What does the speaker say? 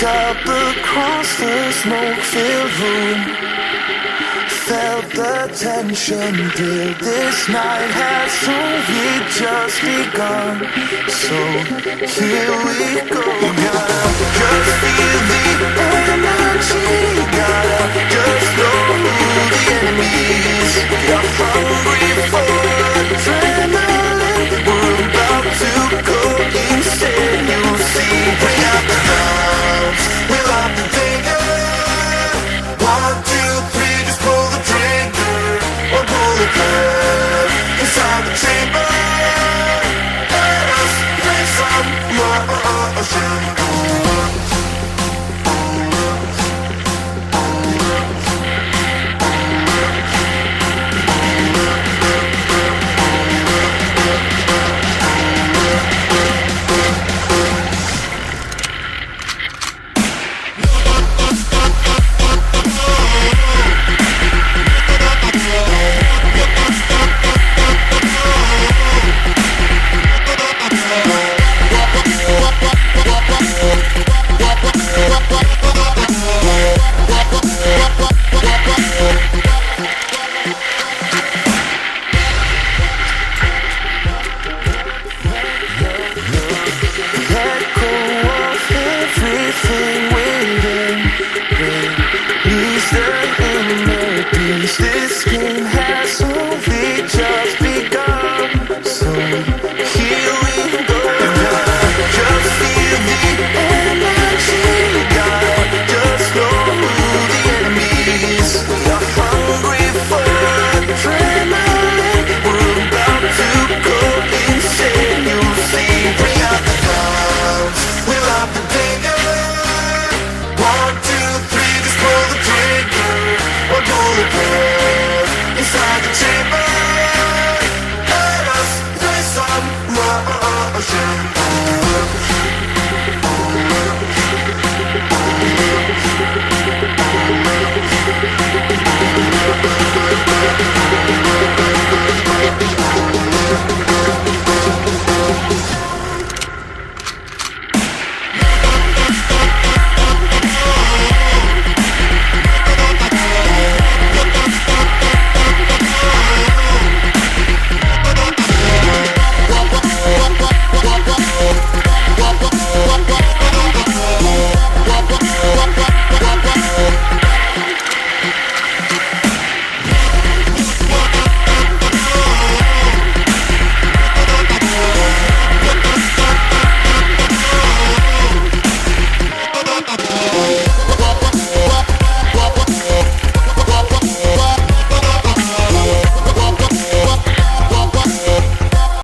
up across the smoke-filled room. Felt the tension build. This night has only just begun. So here we go. Gotta just feel the energy. Gotta just know who the enemy is. You're hungry for adrenaline.